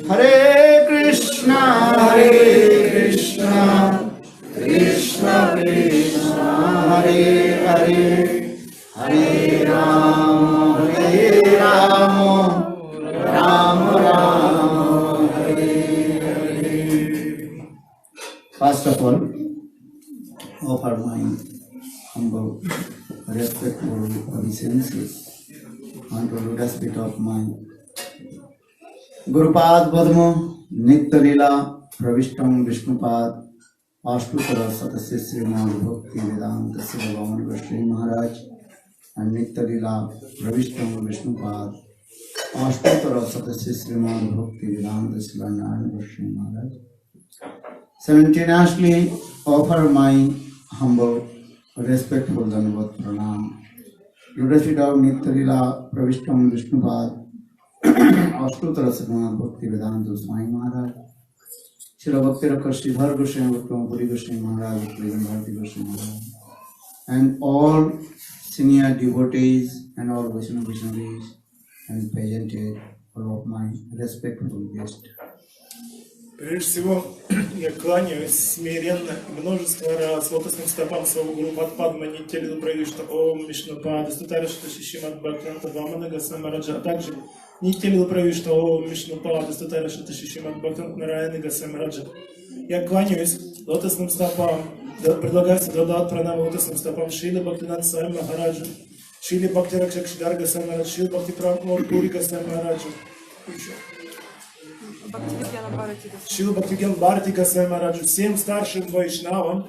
Hare Krishna, Krishna Krishna, Hare Hare, Hare Rama, Rama Rama, Hare Hare. First of all, offer my humble, respectful obeisances unto lotus feet of my Gurupad Padma Nitya Lila Pravishtam Vishnupad Ashtutra Satasya Srimad Bhakti Vedanta Siddhavaman Goswami Maharaj and Nitya Lila Pravishtam Vishnupad Ashtutra Satasya Srimad Bhakti Vedanta Siddhavaman Goswami Maharaj. Simultaneously offer my humble, respectful Dandavat Pranam. Lotus feet of Nitya Lila Pravishtam Vishnupad Ashtutra Srimad Bhakti Vedanta Swami Maharaj, Srila Bhakti Rakha Sridhar Goswami Bhakti Puri Goswami Maharaj, Bhakti Goswami Maharaj, and all senior devotees and all Vaishnavas and presented, all of my respectful guests. Прежде всего, я кланяюсь смиренно и множество раз лотосным стопам своего гуру Падма Нитя Правишта Ом Вишнупада Стутариштха Шишимад Бхактивинода Вамана Госвами Мараджа, а также Нитя Правишта Ом Вишнупада Стутариштха Шишимад Бхактивинода Нараяна Госвами Мараджа. Я кланяюсь лотосным стопам, предлагаю Сададат Пранам лотосным стопам Шрила Бхактивинода Свами Махараджа, Шрила Бхакти Ракшакшидар Госвами Мараджа, Шрила Бхакти Прамур Пури Госвами Мараджа. Шрила Бхактивинода Бхарати Госвами Мараджу, всем старшим вайшнавам,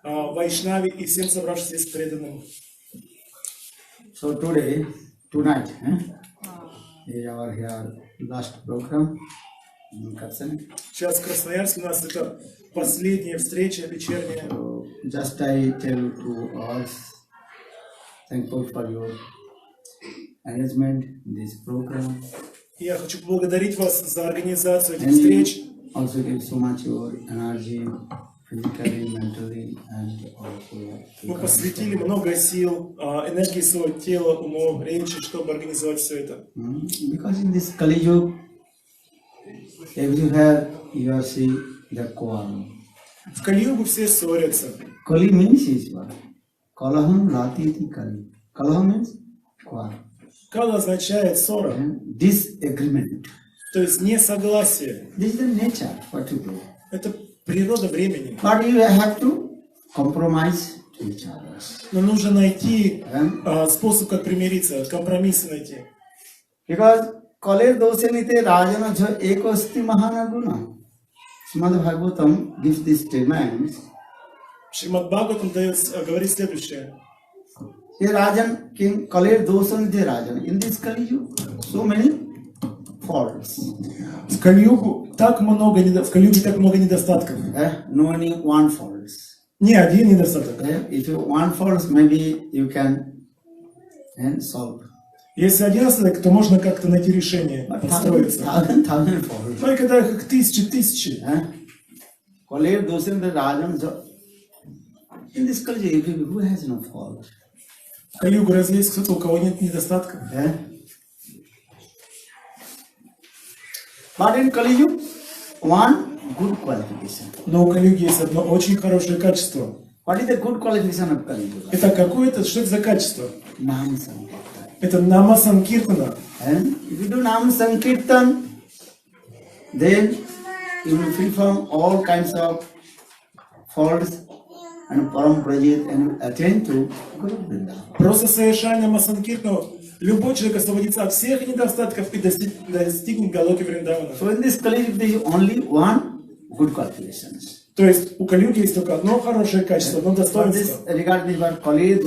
вайшнави и всем собравшимся здесь преданным. So tonight, is our here last program in Katsani. Сейчас в Красноярске у нас это последняя встреча вечерняя. So just I tell to us, thankful for your arrangement in this program. Я хочу поблагодарить вас за организацию этих встреч. Also give so much your energy, physically, mentally, and also. Мы посвятили много сил, энергии своего тела, умов, речи, чтобы организовать все это. Because in this Kali Yuga, everywhere you see the quarrel. В Кали-югу все ссорятся. Kali means is what? Kalaham ratiti Kali. Kalaham means quarrel. Кала означает ссора, Disagreement. то есть несогласие. This is the nature, what you do. Это природа времени. But you have to compromise to each other. Но нужно найти способ, как примириться, компромиссы найти. Because Kalir Dosanite Rajana Jha Ekosti Mahanaguna. Srimad Bhagavatam gives this statement. Шримад Бхагаватам говорит следующее. Here Rajan King Kalir Dosanite Rajan. In this Kali Yuga, so many faults. В Кали-югу так много недостатков. No any one faults. Не один недостаток. If you want faults, maybe you can solve. Если один недостаток, то можно как-то найти решение, подстроиться. Thousand faults. Но и когда их тысячи. Kalir Dosanite Rajan. In this Kali Yuga, who has no fault? В Кали-югу разве есть кто-то, у кого нет недостатков? But in Kali Yuga, one good qualification. Но у Кали-юги есть одно очень хорошее качество. What is the good qualification of Kali Yuga? Это какое-то, что это за качество? Nam Sankirtan. Это Нама Санкиртана. And if you do Nam Sankirtan, then you will free from all kinds of faults and Param Prajit and attain to Guru Vrindavan. Просто совершая Нама Санкиртану, любой человек освободится от всех недостатков и достигнет Галоки Вриндавана. So in this Kali Yuga, there is only one good qualifications. То есть у Кали-юги есть только одно хорошее качество, одно For достоинство. this regard, this word Kalir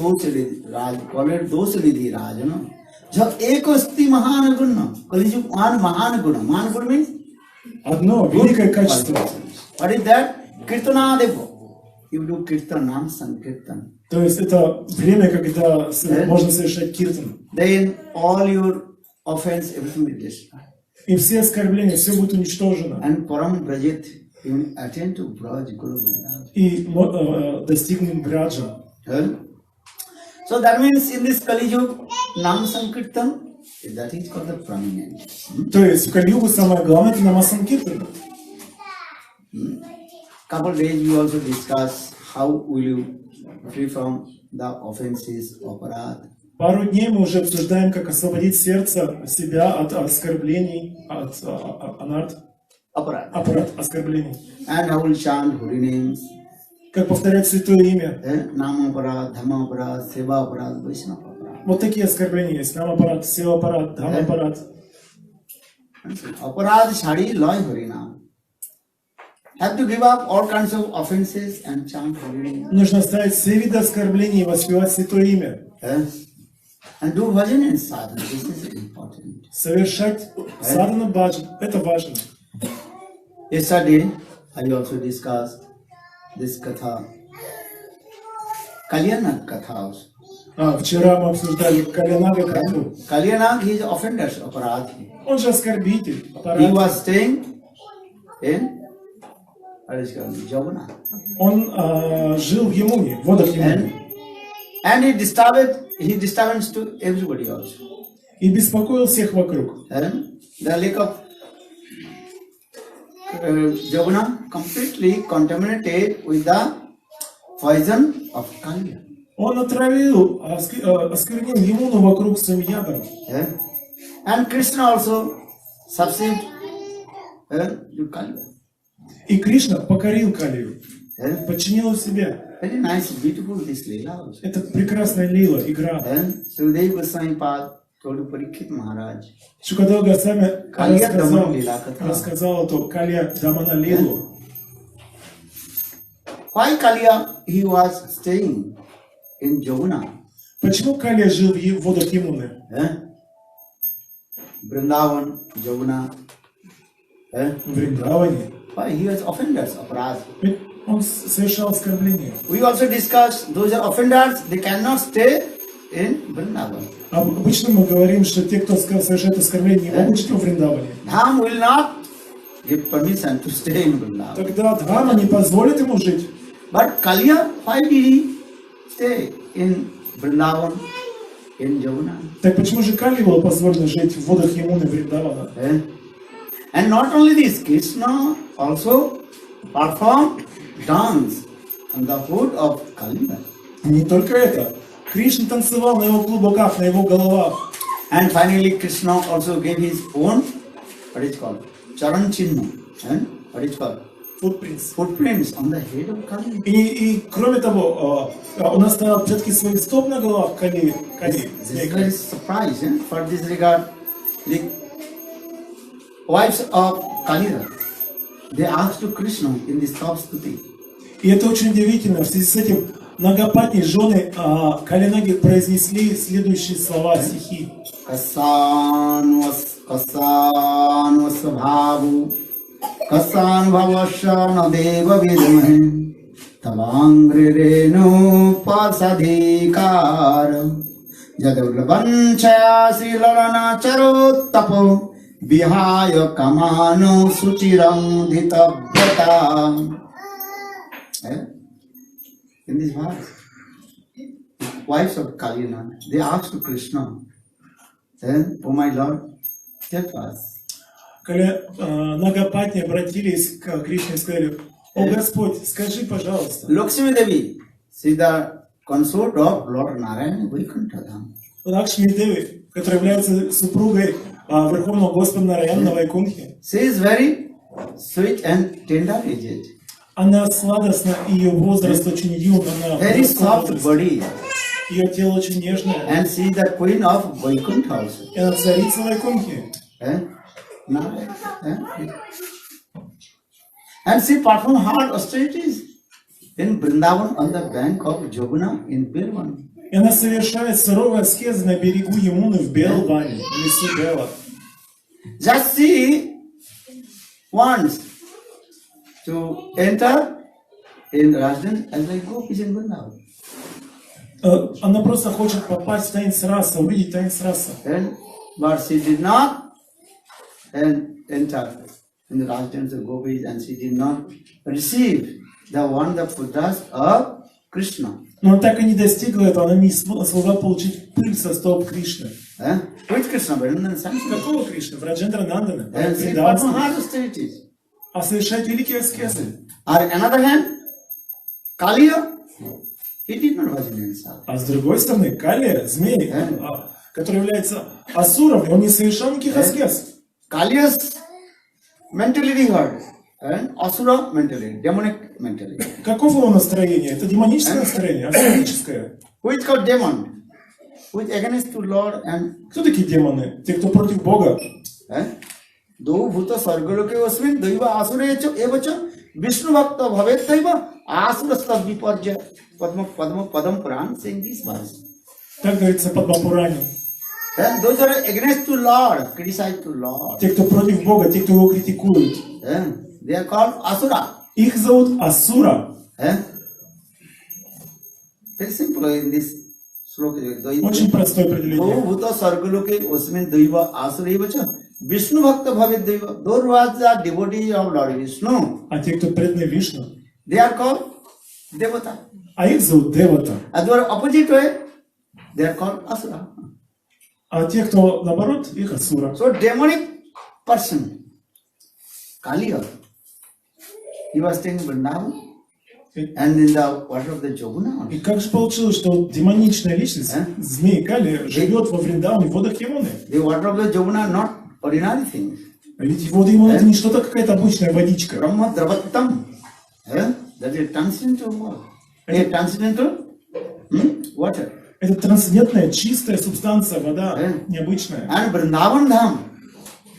Dosalidhi Rajana. Jha ekosti mahan guna. Kali Yuga one mahan guna. Mahan guna means Одно великое качество. what is that? Kirtana devo. You do kirtan, nam sankirtan. То есть это время, когда можно совершать киртан. Then all your offense, everything will be destroyed. И все оскорбления, все будет уничтожено. And Param Brajit, you will attain to Braj Guru Vrindavan. И достигнем Браджа. So that means in this Kali Yuga, Nam Sankirtan That is called the prominent. То есть в Кали-югу самое главное это Нама Санкиртана. Couple days we also discuss how will you free from the offenses of aparad. Пару дней мы уже обсуждаем, как освободить сердце себя от оскорблений, от анарт, Aparad. аппарат оскорблений. And how will chant holy names. Как повторять святое имя. Nama aparad, dhamma aparad, seva aparad, vaishnava aparad. Вот такие оскорбления есть. Нам аппарат, сила аппарат, дхам аппарат. Aparad shari loy harinam. Have to give up all kinds of offenses and chant holy names. Нужно оставить все виды оскорблений и воспевать святое имя. And do bhajan and sadhana. This is important. Совершать садану баджан. Это важно. Yesterday, I also discussed this katha, Kalyanag katha also. Вчера мы обсуждали Калянага Катху. Kalyanag, he is offenders, aparadhi. Он же оскорбитель. He Аппарат. was staying in Javana. Он жил в Ямуне, в водах Ямуны. And he disturbance to everybody also. И беспокоил всех вокруг. And the lake of Javana completely contaminated with the poison of Kalya. Он отравил, осквернил Ямуну вокруг своим ядом. And Krishna also subsided to Kalya. И Кришна покорил Калию, подчинил себе. Very nice, beautiful this Leela also. Это прекрасная лила, игра. Sukadeva Goswami Pad told to Parikshit Maharaj. Шукадева Госвами Калья Дамана Лила катха. рассказал эту Калья Дамана Лилу. Why Kalya he was staying in Javana? Почему Калья жил в водах Ямуны? Vrindavan, Javana. В Вриндаване. Why he was offenders, aparad. Ведь он совершал оскорбления. We also discussed those are offenders, they cannot stay in Vrindavan. Обычно мы говорим, что те, кто совершает оскорбление, не могут жить во Вриндаване. Dham will not give permission to stay in Vrindavan. Тогда Дхама не позволит ему жить. But Kalya, why did he stay in Vrindavan, in Javana? Так почему же Кали было позволено жить в водах Ямуны Вриндавана? And not only this, Krishna also performed dance on the foot of Kalya. Не только это. Кришна танцевал на его клубоках, на его головах. And finally, Krishna also gave his own, what is called, Charan Chinna, and what is called, Footprints. footprints on the head of Kali. И кроме того, он оставил отпечатки своих стоп на головах Кали. This is very surprise. For this regard, the wives of Kalira, they asked to Krishna in the Stuti. И это очень удивительно. В связи с этим Нагапати, жены Калинаги, произнесли следующие слова, стихи. Kasan vasabhavu kasan bhavasana deva vidmahe tavangrirenu pasadikar jadavlavanchaya srilalana charottapo vihaya kamano suchiram dhitavyata. In this verse, wives of Kalina, they asked to Krishna, oh my Lord, tell us. Когда Нагапати обратились к Кришне и сказали: «О Господь, скажи, пожалуйста». Lakshmi Devi, she is the consort of Lord Narayana Vaikuntha. Лакшми Деви, которая является супругой Верховного Господа Нараяна на Вайкунтхе, She is very sweet and tender-aged. она сладостна, и ее возраст очень юн, она Very soft body. ее тело очень нежное, And she is the queen of Vaikuntha also. и она царица Вайкунтхи. And she performed hard austerities in Vrindavan on the bank of Joguna in Birvan. И она совершает суровые аскезы на берегу Ямуны в Белване, в лесу Бела. Just she wants to enter in Rajdan as I go in Vrindavan. Она просто хочет попасть в танец раса, увидеть танец раса. But she did not enter in the Rajdans of Gopis, and she did not receive the wonderful dust of Krishna. Но она так и не достигла этого, она не смогла получить пыль со стоп Кришны. Which Krishna? Vrindavan Sanskrit. Какого Кришны? Враджендра Нандана. Sri Вриндаванского. Padmahat austerities. А совершает великие аскезы. Or another hand, Kaliya, he did not Vajrayana sadhana. А с другой стороны, Калия, змей, который является асуром, он не совершал никаких аскез. Kaliya's mentality hurt. And Asura mentality, demonic mentality. Какого его настроение? Это демоническое настроение, асурическое. Who is called demon? Who is against to Lord and Кто такие демоны? Те, кто против Бога. दो भूत स्वर्गलोके अस्मिन् दैव आसुरे च एव च विष्णु भक्त भवेत् दैव आसुरस्तव विपर्य पद्म पद्म पदम पुराण saying this verse. Так говорится в Падмапуране. And those are against to Lord, criticize to Lord. Те, кто против Бога, те, кто его критикуют. They are called asura. Их зовут Асура. Very simple in this sloka. Очень простое दो определение. भूत स्वर्गलोके अस्मिन् दैव आसुरे एव च विष्णु भक्त भवेत् दैव. Those who are devotees of Lord Vishnu, А те, кто преданный Вишну, they are called devata. а их зовут Девата. And they are opposite way, they are called asura. А те, кто наоборот, их Асура. So demonic person, Kaliya, he was staying in Vrindavan and in the water of the Jomuna. И как же получилось, что демоничная личность, змей Кали, живет во Вриндаване, в водах Ямуны? The water of the Jomuna are not ordinary things. А ведь вода Ямуны это не что-то какая-то обычная водичка. Brahma Dravattam, that is transcendental water. Transcendental water. Это трансцендентная, чистая субстанция, вода, необычная. And Vrindavan Dham,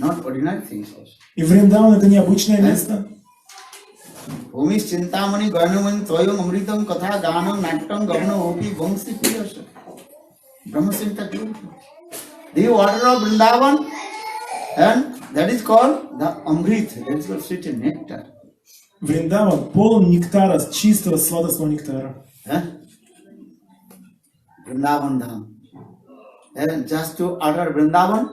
not ordinary things also. И Вриндаван это необычное место. Bhumi Chintamani Ganuman Toyam Amritam Katha Ganam Natam Gavana Opi Vangsi Piyasha. Brahma Sinta the water of Vrindavan, and that is called the Amrit, that is called sweet nectar. Вриндаван полон нектара, чистого сладостного нектара. Vrindavan Dham. And just to utter Vrindavan,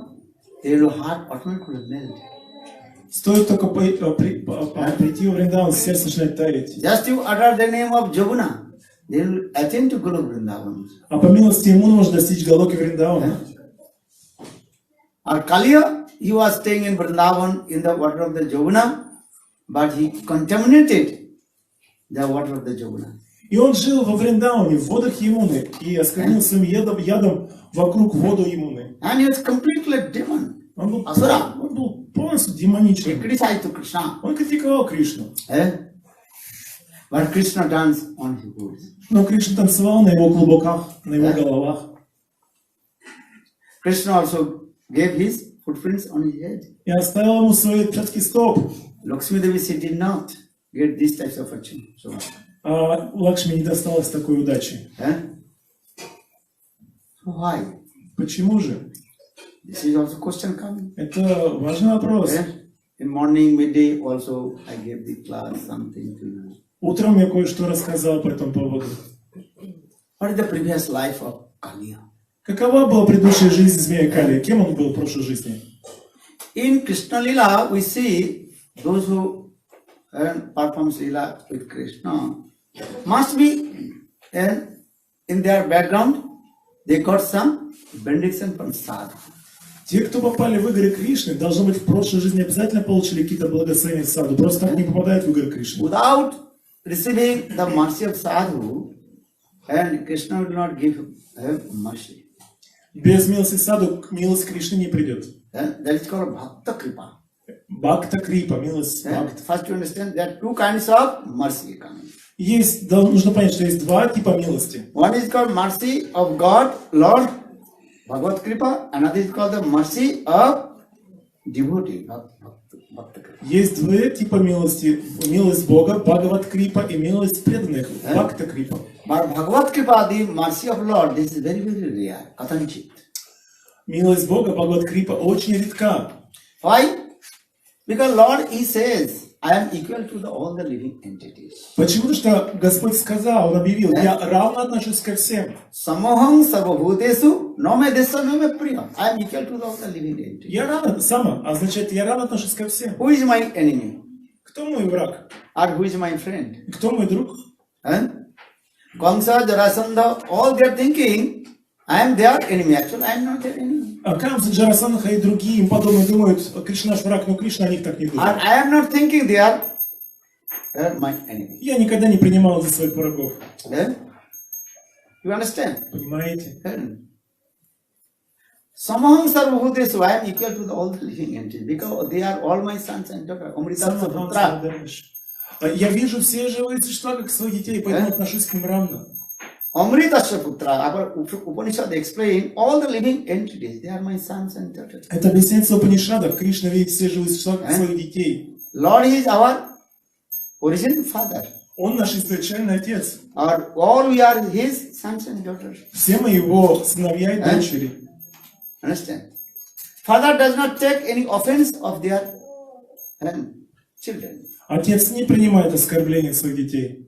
your heart automatically melt. Стоит только прийти в Вриндаван, сердце начинает таять. Just to utter the name of Joguna, they will attain to Guru Vrindavan. А по милости ему можно достичь Галоки Вриндавана. Or Kaliya, he was staying in Vrindavan in the water of the Joguna, but he contaminated the water of the Joguna. И он жил во Вриндаване, в водах Ямуны, и осквернил своим ядом вокруг воду Ямуны. And he was completely demon. Он был, Асура. он был полностью He демоничным. criticized to Krishna. Он критиковал Кришну. But Krishna danced on his boots. Но Кришна танцевал на его клубоках, на его головах. Krishna also gave his footprints on his head. И оставил ему свои отпечатки стоп. Lakshmi Devi, she did not get these types of fortune. So, А Лакшми не досталось такой удачи. so why? Почему же? This is also question coming. Это важный вопрос. In morning, midday, also I gave the class something to you. Утром я кое-что рассказал по этому поводу. What is the previous life of Kaliya? Какова была предыдущая жизнь змея Кали? Кем он был в прошлой жизни? In Krishna Lila, we see those who perform Lila with Krishna must be in their background, they got some benediction from sadhu. Те, кто попали в игры Кришны, должно быть в прошлой жизни обязательно получили какие-то благословения саду. Просто так не попадают в игры Кришны. Without receiving the mercy of sadhu, and Krishna will not give mercy. Без милости саду милость Кришны не придет. That is called Bhakta Kripa. Бхакта Крипа, милость Бхакта. First you understand there are two kinds of mercy coming. Есть, нужно понять, что есть два типа милости. One is called mercy of God, Lord, Bhagavad Kripa. Another is called the mercy of devotee, Bhakta Kripa. Есть два типа милости. Милость Бога, Бхагават Крипа, и милость преданных, Бхакта Крипа. But Bhagavad Kripa, the mercy of Lord, this is very, very rare, katanchit. Милость Бога, Бхагават Крипа, очень редка. Why? Because Lord, He says, I am equal to all the living entities. Почему? Что Господь сказал, Он объявил, я равно отношусь ко всем. Samoham sarvabhutesu nome desa nome priya. I am equal to all the living entities. Я равно, само означает, я равно отношусь ко всем. Who is my enemy? Кто мой враг? Or who is my friend? Кто мой друг? Kamsa, Jarasandha, all they are thinking, I am their enemy. Actually, I am not their enemy. А Камса, Джарасанаха и другие им подобные думают, Кришна наш враг, но Кришна о них так не And думает. I am not thinking they are my enemy. Я никогда не принимал за своих врагов. Eh? You understand? Понимаете? Samaham sarvabhutesu, I am equal to all the living entities because they are all my sons and daughters. Amrita Putra. Я вижу все живые существа как своих детей, поэтому отношусь к ним равно. Amritasya Putra. Our Upanishad explain all the living entities. They are my sons and daughters. Это объясняется в Упанишадах. Кришна видит все живые существа как своих детей. Lord is our origin father. Он наш изначальный отец. Or all we are his sons and daughters. Все мы его сыновья и дочери. Understand? Father does not take any offense of their children. Отец не принимает оскорбления своих детей.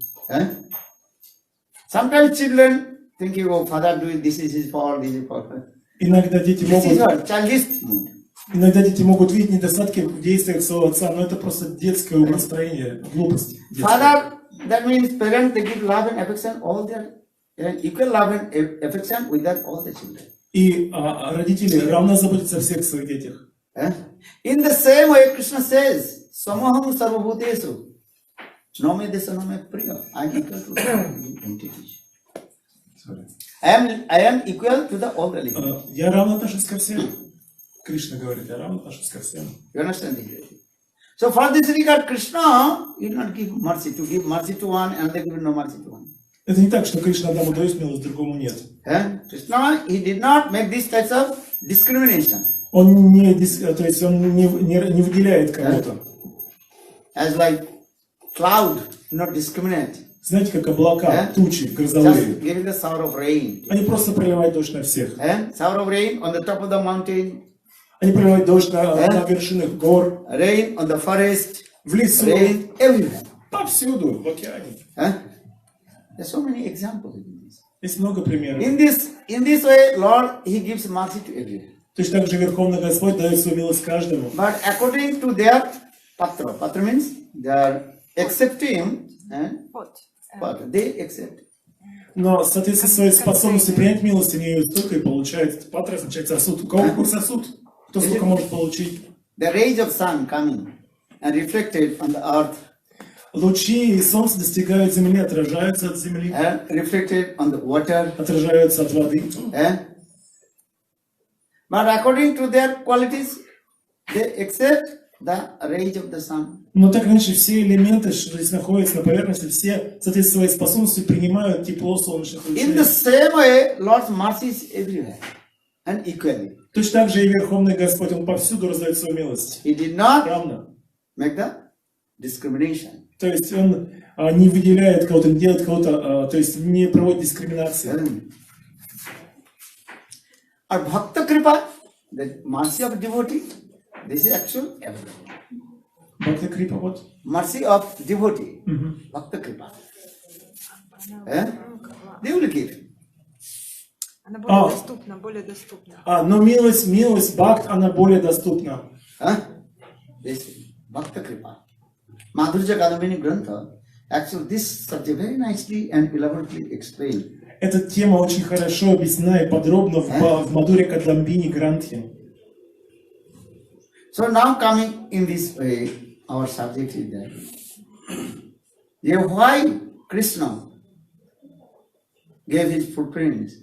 Sometimes children thinking, oh, father doing this is his fault, this is his fault. Иногда дети This is могут, what childish mood. иногда дети могут видеть недостатки в действиях своего отца, но это просто детское умонастроение, глупость. детская. Father, that means parents, they give love and affection, all their equal love and affection with their all the children. И родители равно заботятся о всех своих детях. In the same way, Krishna says, Samaham sarvabhutesu, nome desa nome priya. I am equal to the entities. I am equal to the all the living. Я равно отношусь ко всем. Кришна говорит, я равно отношусь ко всем. You understand this? So for this regard, Krishna will not give mercy. To give mercy to one, another give no mercy to one. Это не так, что Кришна одному дает милость, другому нет. Krishna, he did not make these types of discrimination. Он то есть он не выделяет кого-то. As like cloud, not discriminate. Знаете, как облака, тучи Just грозовые. giving the shower of rain. Они просто проливают дождь на всех. Shower of rain on the top of the mountain, Они проливают дождь на вершинах гор, rain on the forest, в лесу, rain everywhere. повсюду, в океане. There's so many examples in this. Есть много примеров. In this way, Lord, he gives mercy to everyone. Точно так же Верховный Господь дает свою милость каждому. But according to their patra means they are accepting, they accept. Но в соответствии со своей способностью принять милость, они ее столько и получают. Патра означает сосуд. У кого какой сосуд? Кто сколько может получить? The rays of sun coming and reflected on the earth, Лучи солнца достигают земли, отражаются от земли, and reflected on the water. отражаются от воды. But according to their qualities, they accept the rays of the sun. Но так или иначе, все элементы, что здесь находятся на поверхности, все, соответственно, своей способностью принимают тепло солнечных лучей. In the same way, Lord's mercy is everywhere and equally. Точно так же и Верховный Господь, Он повсюду раздает свою милость. He did not Равно. make the discrimination. То есть Он не выделяет кого-то, не делает кого-то, то есть не проводит дискриминации. Or Bhakta Kripa, the mercy of devotee, this is actual everything. Бхакта Крипа, вот. Mercy of devotee, Bhakta Kripa. They will give. Она более доступна, более доступна. Но милость Бхакт, она более доступна. This Bhakta Kripa. Madhurya Kadambini Grantha, actually this subject very nicely and elaborately explained. Эта тема очень хорошо объяснена и подробно в Мадхурья Кадамбини Грантхе. So now coming in this way, our subject is that why Krishna gave his footprints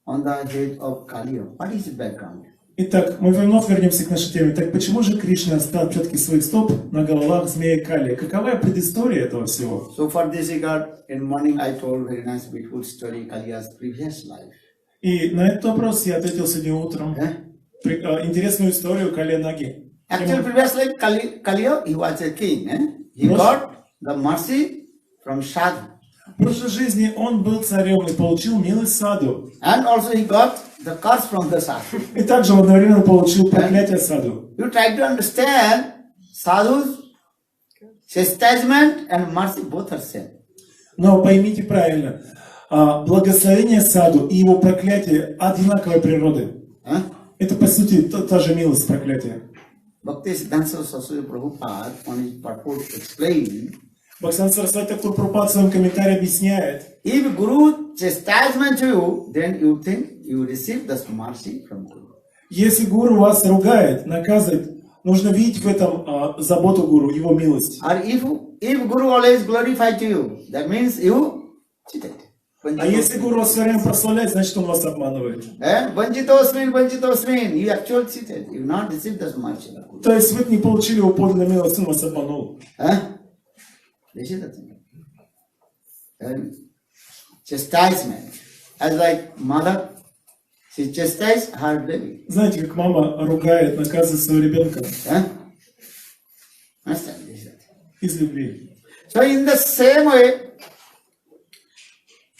on the head of Kaliya. What is the background? Итак, мы вновь вернемся к нашей теме. Так почему же Кришна оставил отпечатки своих стоп на головах змея Кали? Какова предыстория этого всего? So for this regard, in morning I told very nice beautiful story, Kaliya's previous life. И на этот вопрос я ответил сегодня утром. Интересную историю Кали Наги. Actually, previous life, Kaliya, he was a king. He got the mercy from Sadhu. В прошлой жизни он был царем и получил милость Саду. And also he got the curse from the Sadhu. И также он одновременно получил проклятие Саду. You try to understand Sadhu's chastisement and mercy both are same. Но поймите правильно, благословение Саду и его проклятие одинаковой природы. Это по сути та же милость проклятия. Bhaktisiddhanta Saraswati Prabhupada on his purport explained, Бхактисиданта Сарасвати Тхакур Прабхупад в своем комментарии объясняет, if Guru chastisement to you, then you think you receive the mercy from Guru. Если гуру вас ругает, наказывает, нужно видеть в этом заботу гуру, его милость. Or if Guru always glorified to you, that means you cheated. А если гуру вас все время прославляет, значит он вас обманывает. Vanchitosmin, you actually cheated. You not received the mercy. То есть вы не получили его подлинной милости, он вас обманул. This is the thing. And chastisement, as like mother, she chastised her baby. Знаете, как мама ругает, наказывает своего ребенка Understand this? из любви. So in the same way,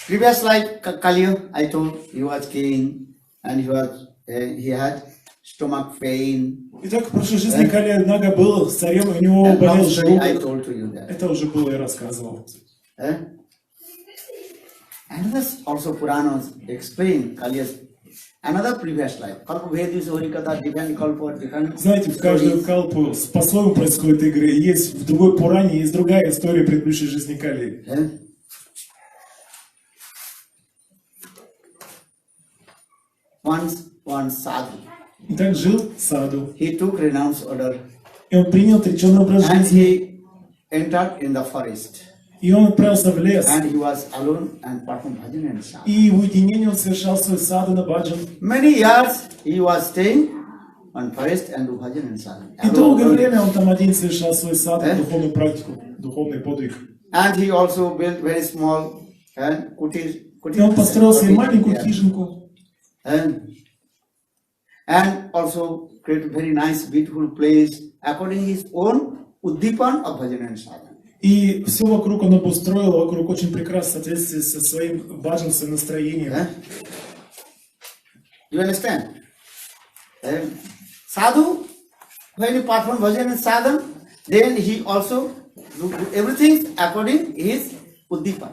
previous life Kali, I told he was king and he had stomach pain. Итак, в прошлой жизни Кали Нага был царем, у него And болел long story I желудок. told to you that. Это уже было и рассказывал. And this also Puranas explain Kali's another previous life. Kalpa Vedis Horikata, different Kalpa, different. Знаете, в каждую калпу по-своему происходит игры. Есть в другой Пуране, есть другая история предыдущей жизни Кали. One sadhu, Итак, жил Саду. he took renounced order И он принял отреченный образ and жизни. he entered in the forest. И он отправился в лес. And he was alone and performed bhajan and sadhu. И в уединении он совершал свой саду на баджан. Many years he was staying on forest and do bhajan and sadhu. И долгое время он там один совершал свой сад, духовную практику, духовный подвиг. And he also built very small and kutir. И он построил себе маленькую хижинку. And also created very nice, beautiful place according his own uddipan of bhajan and sadhana. И все вокруг он обустроил, вокруг очень прекрасно, в соответствии со своим баджан, своим настроением. You understand? Sadhu, when he performed bhajan and sadhana, then he also do everything according his uddipan.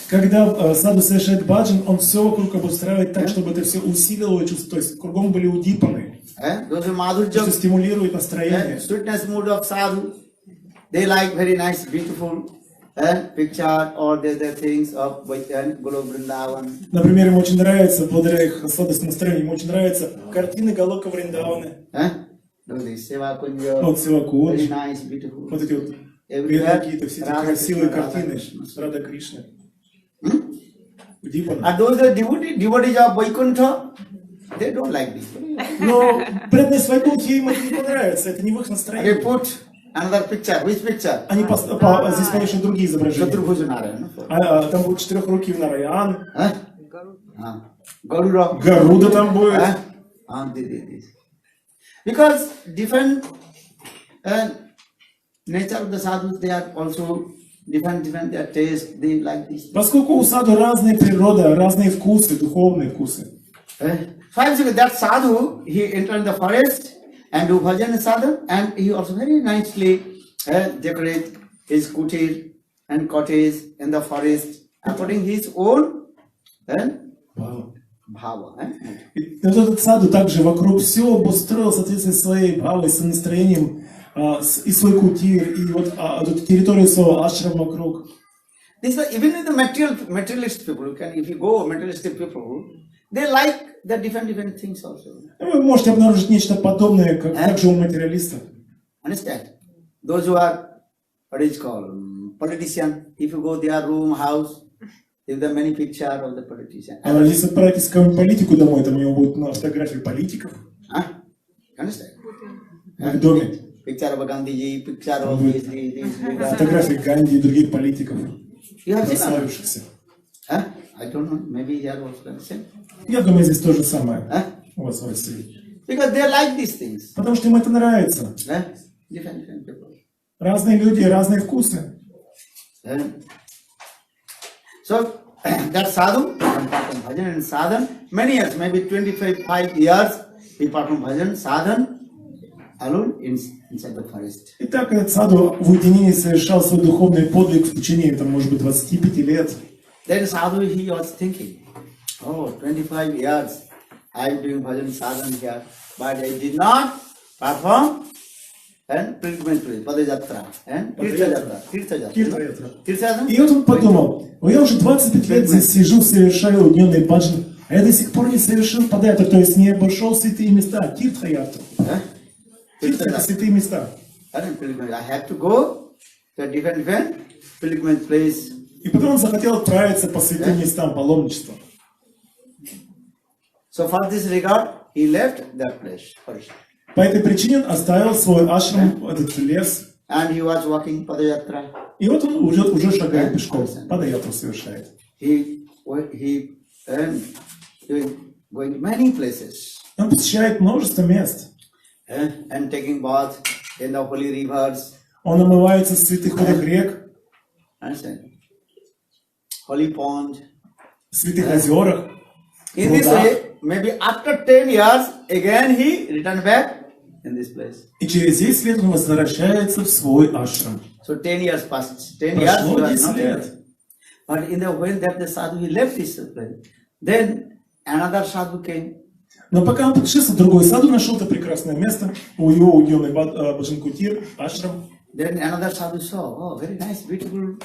Когда саду совершает баджан, он все вокруг обустраивает так, чтобы это все усиливало чувство, то есть кругом были удипаны, Those что madhurya, стимулирует настроение. sweetness mood of sadhu, they like very nice, beautiful picture or the things of Guru Vrindavan. Например, ему очень нравится, благодаря их сладостному настроению, ему очень нравятся картины Галока Вриндаваны. Seva Kunja, Вот Севакунж, very nice, beautiful. вот эти вот Everywhere, какие-то все эти Radha красивые Krishna, картины Radha Krishna. Рада Кришны. Удипаны. And those are devotees of Vaikuntha, they don't like this. Но преданные Свайкунтхи им это не понравится, это не в их They настроении. put another picture. Which picture? Они здесь, конечно, другие изображения. Chaturбhuja Narayana. Там будет четырехрукий Нараян, Garuda. Гаруда там будет. This. Because different nature of the sadhus, they are also different their taste, they like this. Поскольку у саду разная природа, разные вкусы, духовные вкусы. Finally, that sadhu, he entered in the forest and do bhajan sadhana, and he also very nicely decorate his kutir and cottage in the forest according his own bhava. И вот этот саду также вокруг все обустроил в соответствии со своей бхавой, с настроением, и свой кутир, и вот эту территорию своего ашрама вокруг. This is even in the materialist people, if you go materialistic people, they like the different things also. Вы можете обнаружить нечто подобное, как также у материалистов. Understand? Those who are, what is called, politician, if you go their room, house, if there are many picture of the politician. Если отправитесь к политику домой, там у него будут фотографии политиков Understand? в доме. Picture of Gandhiji, picture of this. Фотографии Ганди и других политиков, You have seen that? прославившихся. I don't know, maybe here also understand. Я думаю, здесь то же самое у вас в России. Because they like these things. Потому что им это нравится. Different people. Разные люди, разные вкусы. So that sadhu performed bhajan and sadhan many years, maybe 25 years, he performed bhajan sadhan alone inside the forest. Итак, этот саду в уединении совершал свой духовный подвиг в течение, там, может быть, 25 лет. Then sadhu, he was thinking, oh, 25 years I am doing bhajan sadhan here, but I did not perform and pilgrimage place, Padayatra, and Padayatra. Tirthayatra. Тиртха-ятра. Tirthayatra? И вот он подумал, ну я уже 25 лет здесь сижу, совершаю дневный баджан, а я до сих пор не совершил падайатру, то есть не обошел святые места, тиртха-ятру. Тиртха — это святые места. And pilgrimage. I have to go to a different pilgrimage place. И потом он захотел отправиться по святым местам, паломничеству. So for this regard, he left that place first. По этой причине он оставил свой ашрам, этот лес, And he was walking Padayatra. и вот он уже шагает пешком, падаятру совершает. He going many places Он посещает множество мест. and taking bath in the holy rivers. Он омывается в святых водах рек, Understand? Holy pond. в святых озерах. In this way, maybe after 10 years, again he returned back in this place. И через 10 лет он возвращается в свой ашрам. So 10 years passed. 10 years he Прошло was 10 not лет. there. But in the when that the sadhu he left this place, then another sadhu came. Но пока он путешествовал, другой саду нашел это прекрасное место, у его уделенный Баджан Кутир, ашрам. Then another sadhu saw, oh, very nice, beautiful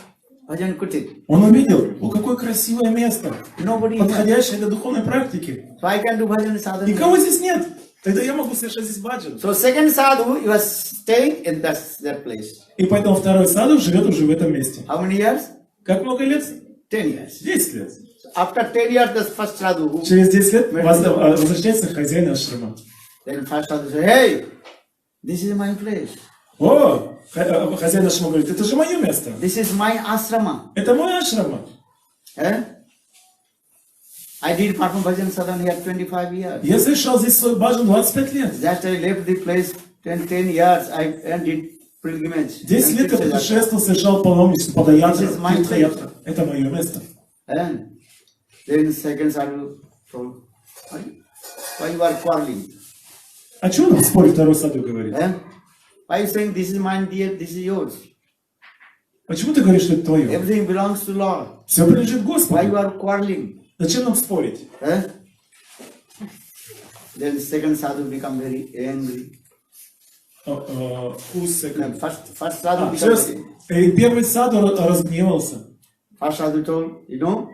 Bhajan Kutir. Он увидел, о, какое красивое место, Nobody here. подходящее для духовной практики. So I can do bhajan sadhana. Никого здесь нет, тогда я могу совершать здесь баджан. So second sadhu, he was staying in that place. И поэтому второй саду живет уже в этом месте. How many years? Как много лет? 10 years. 10 лет. After 10 years, the first sadhu, who, Через 10 лет возвращается хозяин ашрама. then first sadhu said, hey, this is my place. О, хозяин ашрама говорит, это же мое место. This is my asrama. Это мой ашрам. Eh? I did perform bhajan sadhana here 25 years. Я совершал здесь свой баджан 25 лет. Just I left the place 10 years, I did pilgrimage. 10 and лет я Tirthayatra. путешествовал, совершал паломничество, падаятра, This is my тиртха-ятра. Это мое место. And then second sadhu told, why you are quarreling? О чем нам в споре второй саду говорит? Eh? Why you saying this is mine, dear, this is yours? Почему ты говоришь, что это твое? Everything belongs to Lord. Все принадлежит Why you Господу. are quarreling? Зачем нам спорить? Eh? Then second sadhu become very angry. Who's second? And first sadhu become Сейчас, very первый саду разгневался. First sadhu told, you know,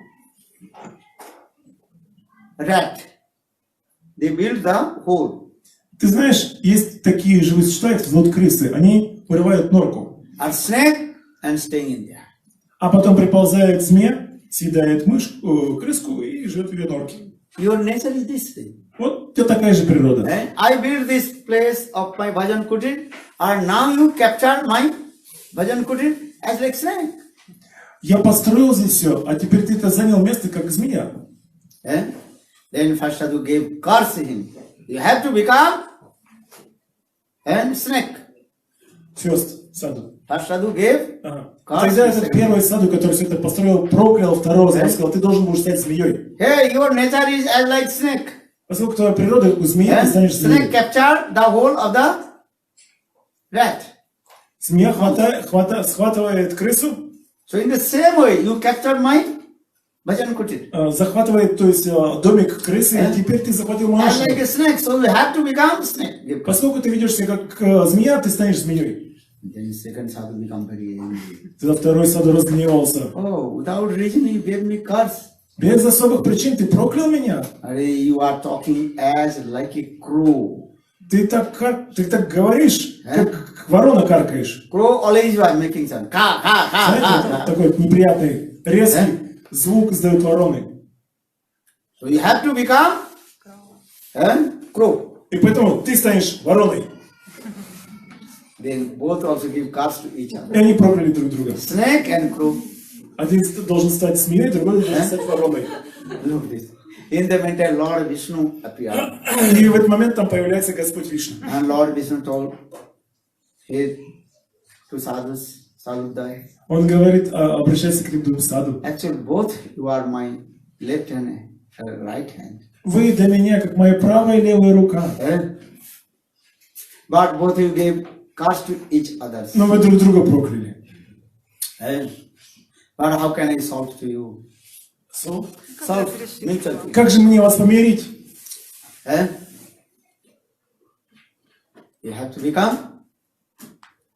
rat. They build the hole. Ты знаешь, есть такие живые существа, их зовут крысы. Они вырывают норку. A snake and staying in there. А потом приползает змея, съедает крыску и живет в ее норке. Your nature is this thing. Вот у тебя такая же природа. Eh? I built this place of my bhajan kutir, and now you capture my bhajan kutir as like snake. Я построил здесь все, а теперь ты это занял место, как змея. Eh? Then first sadhu gave curse him. You have to become and snake. First саду. First sadhu gave Ага. curse. Тогда his этот second. первый саду, который все это построил, проклял второго, сказал, ты должен будешь стать змеей. Hey, your nature is as like snake. Поскольку твоя природа у змеи, ты And станешь snake змеей. captured the whole of the rat. Змея схватывает крысу, So in the same way, you captured my bhajan kutir. захватывает, то есть домик крысы, и теперь ты захватил And малыша. like a snake, so you have to become snake. Give curse. Поскольку ты ведешь себя как змея, ты станешь змеей. Then second sadhu become very angry. Тогда второй саду разгневался. Oh, without reason you gave me curse. Без особых причин ты проклял меня. You are talking as like a crow. Ты так говоришь, как ворона каркаешь. Crow always was making sound. Ka, ka, ka, Знаете, ka, вот ka. такой вот неприятный, резкий звук издают вороны. So you have to become crow. И поэтому ты станешь вороной. Then both also give curse to each И other. они прокляли друг друга. Snake and crow. Один должен стать змеей, другой должен стать вороной. Look this. In the meantime, Lord Vishnu appeared. И в этот момент там появляется Господь Вишну. And Lord Vishnu told, hey, to sadhus, sadhudai. Он говорит, обращайся к двум саду. Actually, both you are my left hand and right hand. Вы для меня как моя правая и левая рука. But both you gave curse to each other. Но вы друг друга прокляли. But how can I solve to you? So, Solve mutually. как же мне вас помирить? You have to become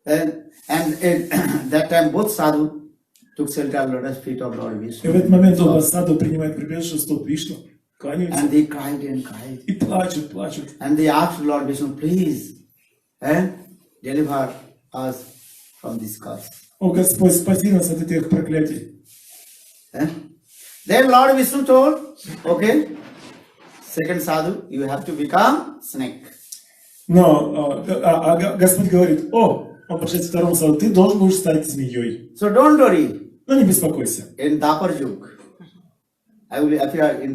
That time both sadhu took shelter at lotus feet of Lord И в Vishnu. этот момент оба саду принимают прибежище у стоп Вишну, кланяются And they cried and cried. и плачут, плачут. And they asked Lord Vishnu, please, deliver us from this curse. О Господь, спаси нас от этих проклятий. Then Lord Vishnu told, okay, second sadhu, you have to become snake. Но Господь говорит, он обращается к второму саду, ты должен будешь стать змеей. So don't worry. Но не беспокойся. In Dapar Yug, I will appear in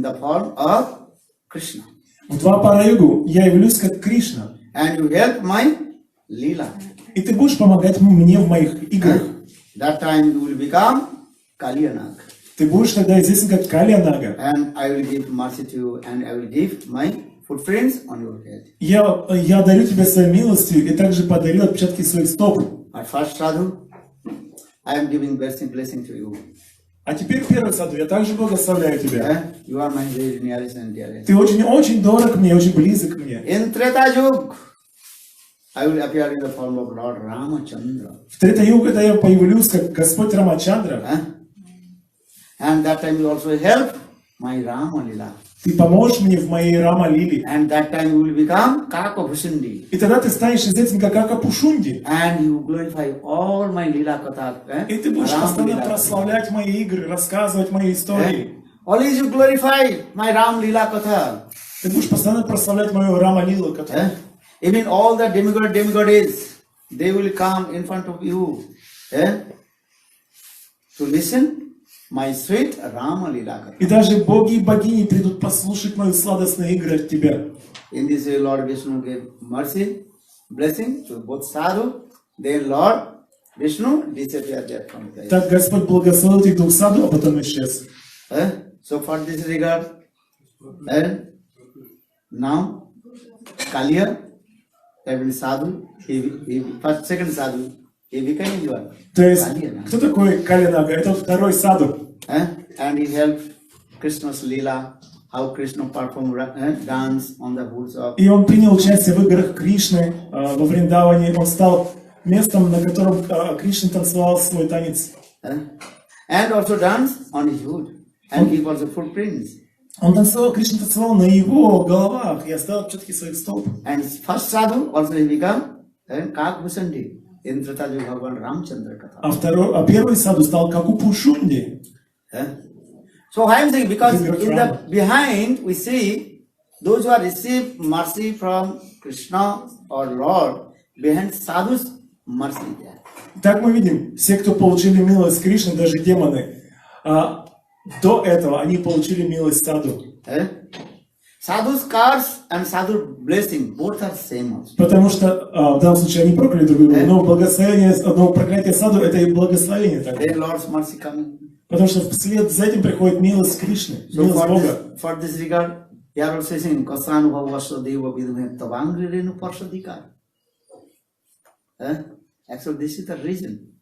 the form of Krishna. В Двапара-югу я явлюсь как Кришна. And you help my Leela. И ты будешь помогать мне в моих играх. That time you will become Kalyanag. Ты будешь тогда известен как Кальянага. And I will give mercy to you and I will give my footprints on your head. Я дарю тебе своей милостью и также подарю отпечатки своих стоп. At first sadhu, I am giving blessing to you. А теперь первый саду, я также благословляю тебя. You are my very nearest and dearest. Ты очень дорог мне, очень близок мне. In Treta Yug, I will appear in the form of Lord Ramachandra. В Трета-югу я появлюсь как Господь Рамачандра. And that time you also help my Rama Lila. Ты поможешь мне в моей Рама-лиле. And that time you will become Kakabhushandi. И тогда ты станешь известен как Акапушунди. And you glorify all my Lila Katha. И ты будешь постоянно прославлять мои игры, рассказывать мои истории. Always you glorify my Ram Lila Katha. Ты будешь постоянно прославлять мою Рама-лилу. Even all the demigods, they will come in front of you to listen my sweet Rama Lila Katha. И даже боги и богини придут послушать мои сладостные игры от тебя. In this way, Lord Vishnu gave mercy, blessing to both sadhu. Then Lord Vishnu disappeared there from there. Так Господь благословил этих двух саду, а потом исчез. So for this regard, now Kaliya, every sadhu, first, second sadhu, he became your То есть, Kaliya. кто такой Калинага? Это второй саду. And he helped Krishna's Leela, how Krishna performed dance on the woods of. И он принял участие в играх Кришны во Вриндаване. Он стал местом, на котором Кришна танцевал свой танец. And also dance on his hood and give also footprints. Он танцевал, Кришна танцевал на его головах и оставил отпечатки своих стоп. And first sadhu also he become Kakbhusandi in Treta Yuga Bhagavan Ramchandra Katha. А первый саду стал как Упушунди. So I am saying because in the behind we see those who have received mercy from Krishna or Lord, behind sadhu's mercy there. Так мы видим, все, кто получили милость Кришны, даже демоны, до этого они получили милость саду. Sadhu's curse and sadhu's blessing both are same also. Потому что в данном случае они прокляли друг друга, но благословение, одно проклятие саду, это и благословение также. Then Lord's mercy coming. Потому что вслед за этим приходит милость Кришны, So милость Бога. for this regard, they are also saying Kasanu Bhavasya Deva Vidme Tavangri Renu Parshadika. Actually, this is the reason.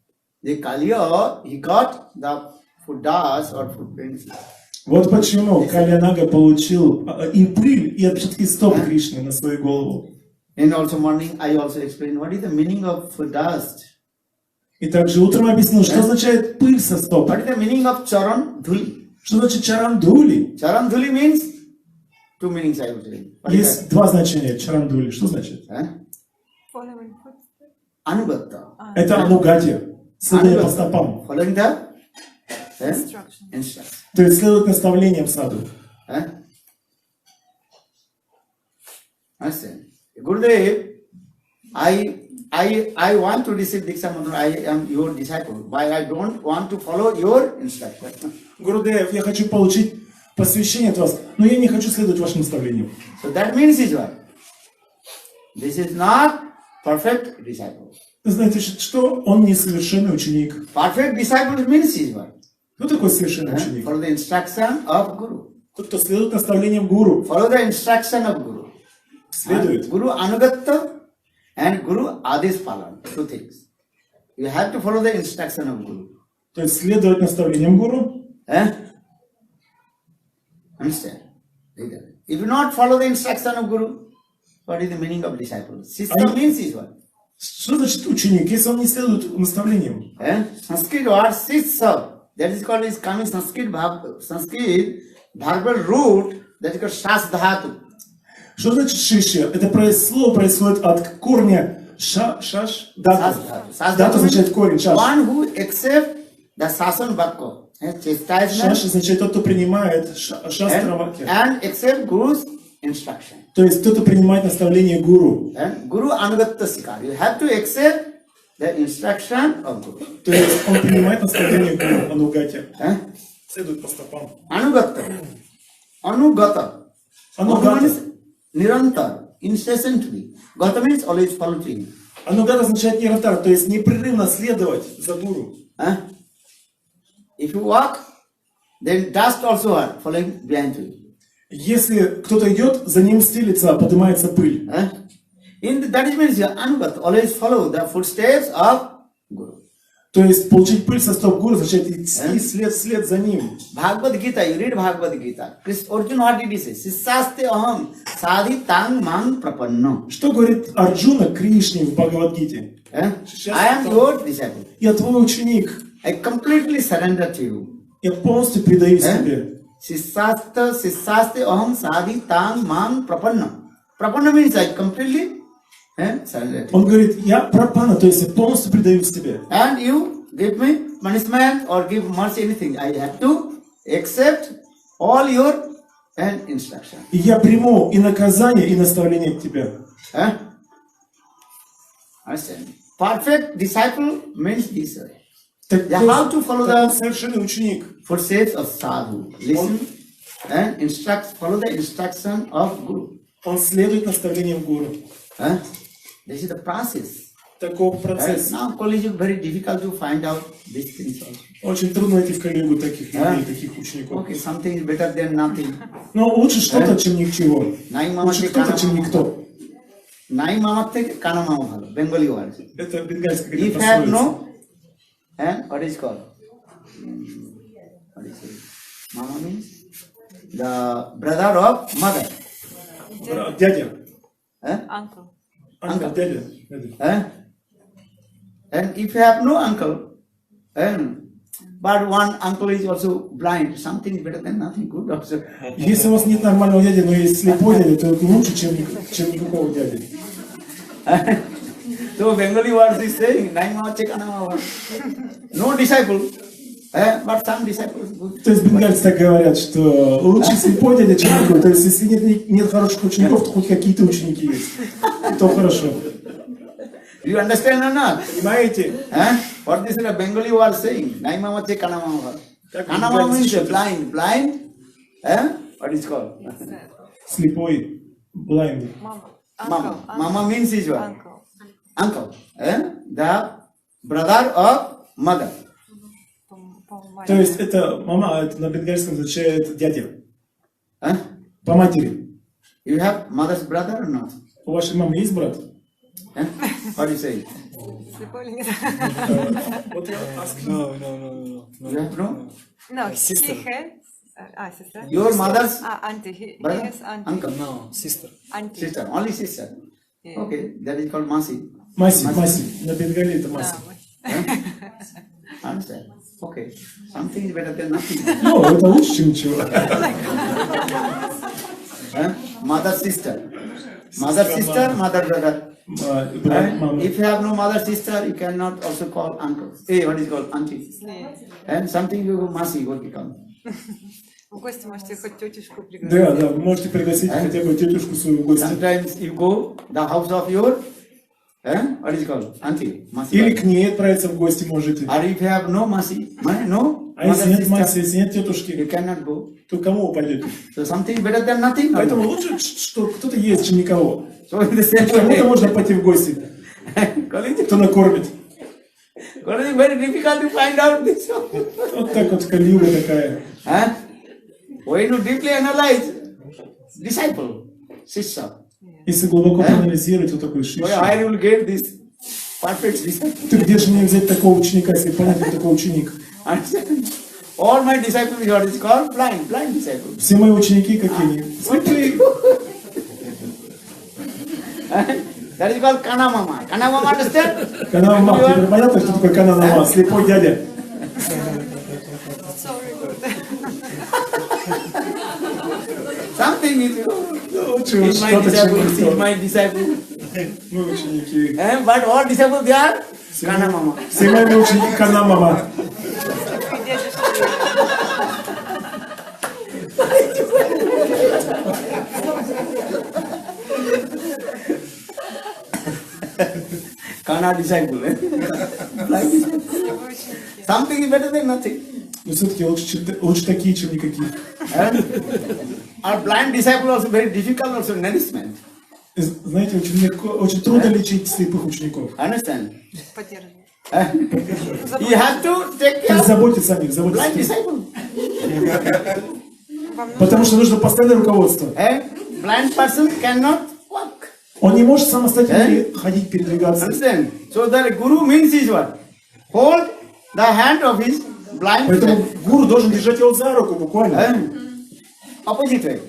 The Kaliya, he got the food dust or footprints. Вот почему Кальянага получил и пыль, и отпечатки стоп Кришны на свою голову. And also morning, I also explained what is the meaning of food dust. И также утром объяснил, что означает пыль со стоп. What is the meaning of charan dhuli? Что значит чарандули? Charan dhuli means two meanings I will tell you. What is Есть два значения чарандули. Что значит? that? Following footsteps. Anugatta. Это анугатия, следование по стопам. Following the Instruction. instruction. То есть следовать наставлениям саду. Understand? Gurudev, I want to receive Diksha Mantra. I am your disciple. Why I don't want to follow your instruction? Гурудев, я хочу получить посвящение от вас, но я не хочу следовать вашим наставлениям. So that means is what? This is not perfect disciple. Знаете, что он несовершенный ученик. Perfect disciple means is what? Кто такой совершенный ученик? Follow the instruction of Guru. Тот, кто следует наставлениям гуру. Follow the instruction of Guru. Следует. Guru Anugatta and Guru Adesh Palan. Two things. You have to follow the instruction of Guru. То есть следовать наставлениям гуру. Understand? If you not follow the instruction of Guru, what is the meaning of disciple? Sisya means is what? Что значит ученик, если он не следует наставлениям? Sanskrit word sitsa, that is called is coming Sanskrit verbal root that is called shas dhatu. Что значит шишья? Это слово происходит от корня шаш, дату. Дату означает корень, шаш. One who accept the sasan vakka, chastisement, Шаш означает тот, кто принимает шастра вакья. and accept Guru's instruction. То есть тот, кто принимает наставление гуру. Guru anugatta sikar. You have to accept the instruction of Guru. То есть он принимает наставление гуру, анугати. Следует по стопам. Anugatta. Anugata. Анугата. means nirantar, incessantly. Gata means always following. Анугата означает нирантар, то есть непрерывно следовать за гуру. If you walk, then dust also are following behind you. Если кто-то идет, за ним стелится, поднимается пыль. That means you anugata, always follow the footsteps of Guru. То есть получить пыль со стоп гуру означает идти след за ним. Bhagavad Gita, you read Bhagavad Gita. Arjuna, what did he say? Sissaste aham sadhi tang mang prapanno. Что говорит Арджуна Кришне в Бхагавадгите? I am your disciple. Я твой ученик. I completely surrender to you. Я полностью предаю себе. Sissaste aham sadhi tang mang prapanno. Prapanno means I completely surrender to you. Он говорит, я прапана, то есть я полностью предаюсь тебе. And you give me punishment or give mercy, anything. I have to accept all your instruction. И я приму и наказание, и наставление от тебя. Understand? Perfect disciple means this. Так, Yeah, how to follow такой the совершенный ученик. footsteps of sadhu. Listen and follow the instruction of Guru. Он следует наставлениям гуру. This is the process. Таков процесс. Now college is very difficult to find out these things also. Очень трудно найти в коллегу таких людей, таких учеников. Okay, something is better than nothing. Но лучше что-то, чем ничего. Nai mama Лучше te кто-то, kana чем mama. никто. Nai mama te kana mama bhalo. Bengali word. Это бенгальская If какая-то have пословица. no, what is called? What is it? Mama means the brother of mother. Дядя. Uncle. Анка, дядя. And if you have no uncle, but one uncle is also blind, something is better than nothing, good also. Если у вас нет нормального дяди, но есть слепой дядя, то это лучше, чем никакого дяди. So Bengali words is saying, no disciple, but some disciples good. То есть бенгальцы так говорят, что лучше слепой дядя, чем никакой. То есть если нет хороших учеников, то хоть какие-то ученики есть. То хорошо. You understand or not? Понимаете? What this is a Bengali word saying? Nai mama che kana mama. Kana mama means blind. Blind? What is called? Слепой, blind. Mama. Mama. Mama means is what? Uncle. Uncle. The brother of mother. То есть это мама, это на бенгальском означает дядя. Huh? По матери. You have mother's brother or not? У вашей мамы есть брат? What do you say? Слепой или нет? Вот я No. You have no? No, Sister. he has. Sister. Your mother's Auntie. He brother? has auntie. Uncle? No, sister. Auntie. Sister. Only sister. Yeah. Okay. That is called Masi. Маси. На бенгале это Маси. Understand? Okay. Something is better than nothing. Ну, это лучше, чем ничего. Mother sister. Mother sister, mother brother. Брат, мама. If you have no mother sister, you cannot also call uncle. Hey, what is called auntie? Yeah. And something you go Masi, what you call? В гости можете хоть тетушку Да, пригласить. да, вы можете пригласить хотя бы тетушку свою в гости. Sometimes you go the house of your, what is it called? Auntie. Masi. Или к ней отправиться в гости можете. Or if you have no Masi, no А если mother нет sister, Маси, если нет you тетушки, cannot go. то к кому вы пойдете? So something better than nothing. or Поэтому no? лучше, что кто-то есть, чем никого. So in the same К кому-то way, можно пойти в гости, college кто накормит. is very difficult to find out this. Вот так вот калюга такая. When you deeply analyze, disciple, sister, Если глубоко проанализировать, вот такой where шиши. you will get this perfect disciple. Ты где же мне взять такого ученика, если понять, кто такой ученик? Understand? All my disciples are is called blind disciples. Все мои ученики какие? Слепые. That is called Kana Mama. Kana Mama, understand? Канал Мама. Теперь понятно, что такое канал Мама? Слепой дядя. Sorry, good. Something is, Лучше he's my что-то, чем disciple, he's никто. my disciple. Мы ученики. But all disciples, they are Kana Mama. Все мои ученики канал Мама. И дядюшка. Kana disciple. Blind disciple. Something is better than nothing. Но все-таки лучше такие, чем никакие. Our blind disciple also very difficult also nourishment. Знаете, очень легко, очень трудно лечить слепых учеников. Understand? Поддерживаю. You have to take То care есть of заботиться о них, заботиться о blind них. disciple. Вам нужно Потому что нужно постоянное руководство. Blind person cannot walk. Он не может самостоятельно ходить, передвигаться. Understand? So the guru means is what? Hold the hand of his blind Поэтому disciple. гуру должен держать его за руку буквально. Opposite way.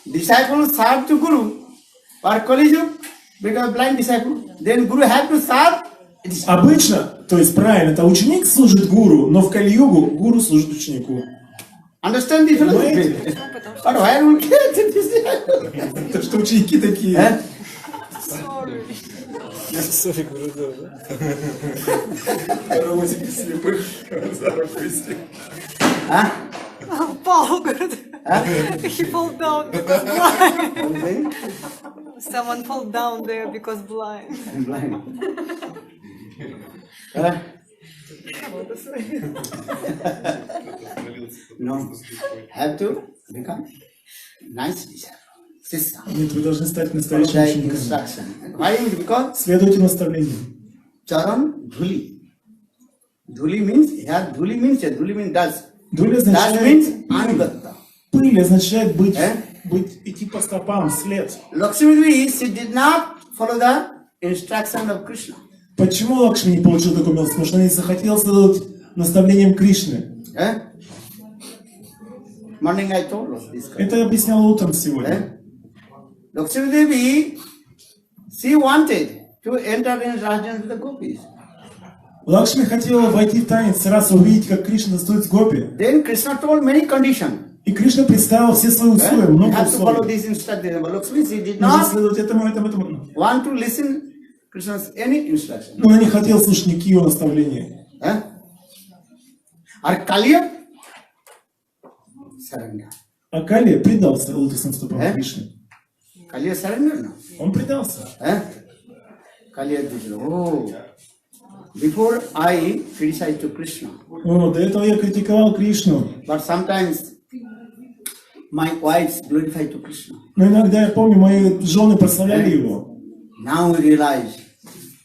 Disciple serve to guru. For Kali-yuga, because blind disciple, then guru have to serve. Обычно, то есть правильно, это ученик служит гуру, но в Кали-югу гуру служит ученику. Understand the philosophy? потому что... But why would get the disciple? Потому что ученики такие. Sorry. Софик вроде, да? Паровозики слепых за руку вести. Упал, говорит. He fall down because blind. Someone fall down there because blind. I'm blind. No, have to become nice disciple. Sister. Нет, вы должны стать Follow настоящим the учеником. instruction. Why? Because Следуйте наставлениям. charan dhuli. Dhuli means here. Dhuli means dust. Дуля Dust означает means anugatta. пыль, означает быть, Eh? идти по стопам, след. Lakshmi Devi, she did not follow the instruction of Krishna. Почему Лакшми не получил такой милость? Потому что она не захотела следовать наставлениям Кришны. Morning I told us this. Это я объяснял утром сегодня. Lakshmi Devi, she wanted to enter in Rajan with the gopis. Лакшми хотела войти в танец, раз увидеть, как Кришна танцует с гопи. Then Krishna told many conditions. И Кришна представил все свои условия, You много have to follow условий. these instructions. But Lakshmi, she did Нужно not следовать этому. want to listen Krishna's any instruction. Но она не хотела слушать никакие его наставления. Or Kaliya, surrender. А Кали предался лотосным стопам Кришны. Kaliya surrender, no? Он предался. Kaliya did, oh, before I criticize to Krishna, О, до этого я критиковал Кришну. but sometimes my wives glorify to Krishna. Но иногда, я помню, мои жены прославляли его. Now we realize,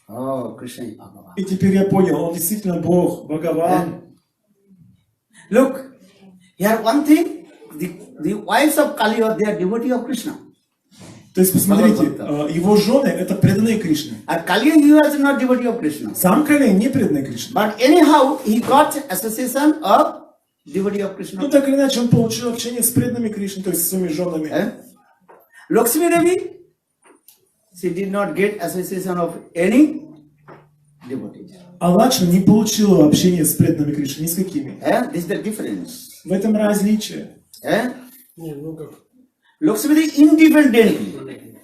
oh, Krishna is Bhagavan. И теперь я понял, он действительно Бог, Бхагаван. Look, here one thing, the wives of Kaliya, they are devotee of Krishna. То есть, посмотрите, его жены это преданные Кришне. And Kaliya, he was not devotee of Krishna. Сам Кали не преданный Кришне. But anyhow, he got association of devotee of Krishna. Ну, так или иначе, он получил общение с преданными Кришне, то есть с своими женами. Lakshmi Devi, she did not get association of any devotees. А Лакшми не получила общения с преданными Кришне, ни с какими. This is the difference. В этом различие. Lakshmi Devi independently,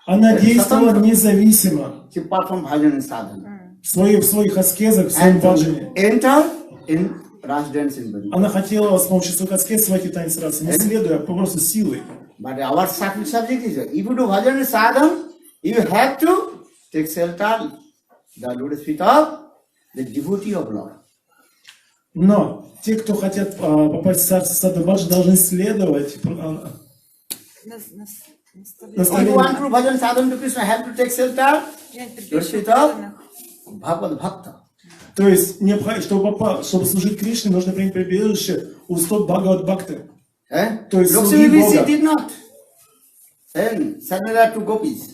Она действовала независимо she performed bhajan and sadhana. в своих аскезах, в своем And баджане. enter in Ras dance in Vrindavan. Она хотела с помощью своих аскез войти в танец расы, не следуя, а просто силой. But our subject is, if you do bhajan and sadhana, you have to take shelter, the lotus feet of the devotee of Lord. Но те, кто хотят попасть в царство Сада Баджи, должны следовать If you want to do bhajan sadhana to Krishna, have to take shelter, lotus feet of Bhagavad Bhakta. То есть, чтобы служить Кришне, нужно принять прибежище у стоп Бхагават Бхакты. То есть, Lakshmi слуги Devi, she Бога. did not surrender to gopis.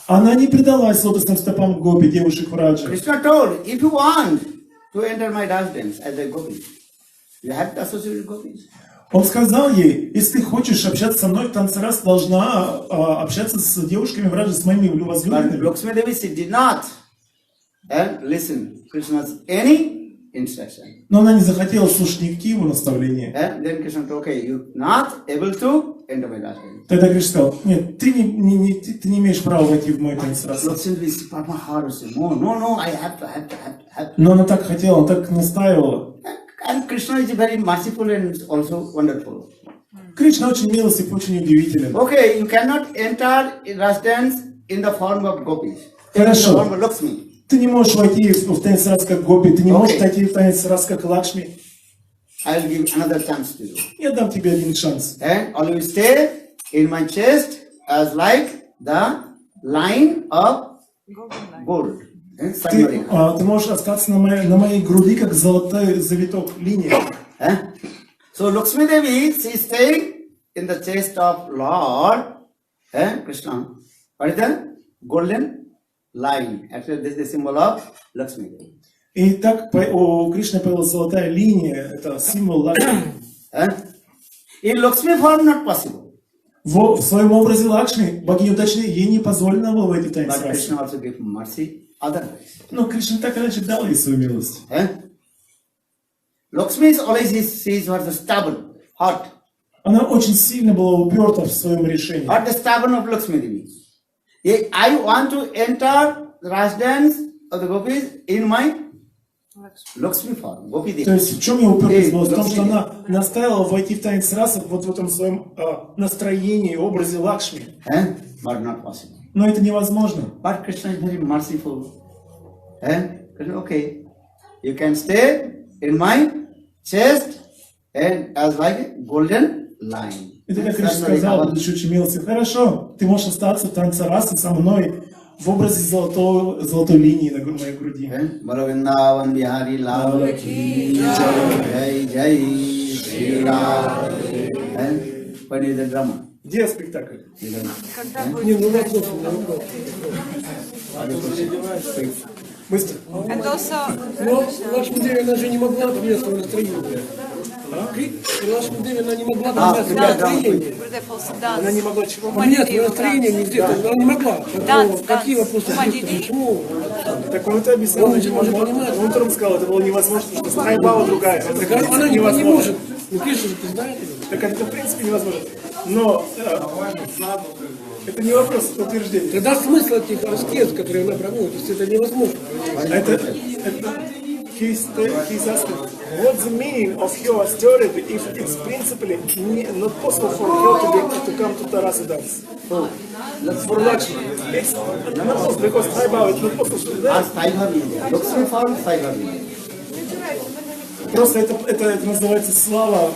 Она не предалась лотосным стопам гопи, девушек Враджа. Krishna told, if you want to enter my dance dance as a gopi, you have to associate with gopis. Он сказал ей, если ты хочешь общаться со мной в танце рас, должна общаться с девушками вражи, с моими But возлюбленными. Lakshmi Devi, she did not listen Krishna's any instruction. Но она не захотела слушать никакие его наставления. Then Krishna told, okay, you're not able to enter my Rasa. Тогда Кришна сказал, нет, ты не имеешь права войти в мой танец рас. Lakshmi Devi, Parma hard, said, no, I have to. Но она так хотела, она так настаивала. And Krishna is very merciful and also wonderful. Кришна очень милостив, очень удивителен. Okay, you cannot enter Rasa dance in the form of gopis. In the Хорошо. form of Lakshmi. Ты не можешь войти в танец рас как гопи, ты не можешь Окей. войти в танец рас как Лакшми. I'll give another chance to you. Я дам тебе один шанс. And always stay in my chest as like the line of Golden line. gold. Sangarika. Ты можешь остаться на моей груди, как золотой завиток линии. So Lakshmi Devi, she is staying in the chest of Lord Krishna. What is the golden line? Actually, this is the symbol of Lakshmi Devi. И так у Кришны появилась золотая линия, это символ Лакшми. In Lakshmi form not possible. В своем образе Лакшми, богиня удачи, ей не позволено было войти в танец But рас. Krishna also gave mercy otherwise. Но Кришна так иначе дал ей свою милость. Lakshmi is always sees what the stubborn, hot. Она очень сильно была уперта в своем решении. What the stubborn of Lakshmi Devi. I want to enter the Rasa dance of the gopis in my Lakshmi form, Gopi То Devi. есть в чем ее упертость была? В том, Lakshmi что Devi. она настаивала войти в танец раса вот в этом своем настроении, образе Лакшми. But not possible. Но это невозможно. But Krishna is very merciful. Krishna, okay, you can stay in my chest and as like a golden line. И тогда Кришна сказал, будучи очень милостив, хорошо, ты можешь остаться в танце расы со мной в образе золотой линии на моей груди. Balavindavan Bihari Lal Ki Jai Jai Shri Ram. What is the drama? Где спектакль? Когда будет Не, ну вопрос, Быстро. And also, но Лакшми Деви, она же не могла поменять свое настроение. Лакшми Деви, она не могла поменять свое настроение. Gurudev Она не dance. могла чего? Поменять свое настроение не здесь, она не могла. Данс, Какие данс. вопросы? Мадиди. Почему? Так он это объяснял, Он что не может невозможно. понимать. Он утром сказал, это было невозможно, потому что страйбала другая. Это Так она не невозможно. может. Ну, Кришна же ты знаешь. Так это в принципе невозможно. Но это не вопрос, это утверждение. Тогда смысл этих аскез, которые она проводит, если это невозможно. Это he's asking, what's the meaning of her austerity if it's principally not possible for her to come to Tarasa dance? That's for Lakshmi. It's not possible because Taiba it's not possible to dance. Saibhavi. Lakshmi form Saibhavi. Просто это называется слава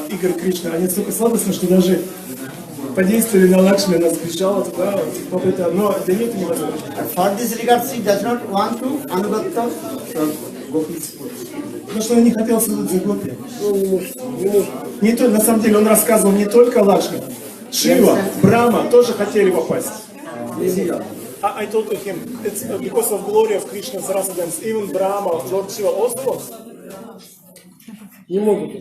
игр Кришны. Они настолько сладостны, что даже подействовали на Лакшми, она закричала туда, типа, но для нее это невозможно. For this regard, she does not want to Anugata gopis. Потому что она не хотела следовать за Гопи. Ну, не может. Не то, на самом деле он рассказывал не только Лакшми. Шива, Брахма тоже хотели попасть. I told to him, it's because of glory of Krishna's Rasa dance. Even Brahma, Lord Shiva also. Не могут.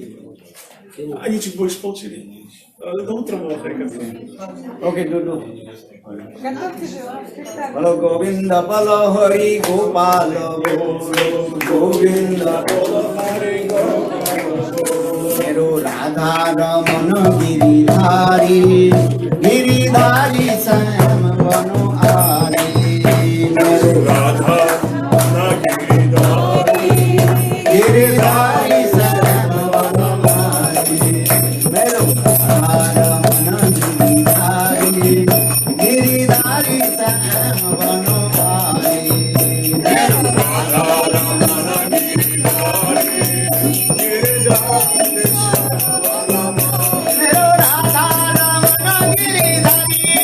Они чуть больше получили. Это утром было харикатство. Okay, do. Готовьте же спектакль. Balo Govinda Balo Hari Gopala Govinda Balo Hari Gopala Mero Radha Ramana Giridhari Giridhari Sam Vano Ari Mero Radha Giridhari Sam Vano Ari Mero Radha Ramana Giridhari Giridhari Sam Vano Ari Mero Mero Radha Ramana Giridhari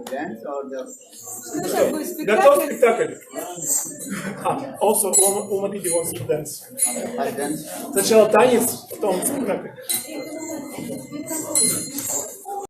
Dance or just Готов спектакль? Also, Uma Didi wants to dance. I dance? Сначала танец, потом спектакль.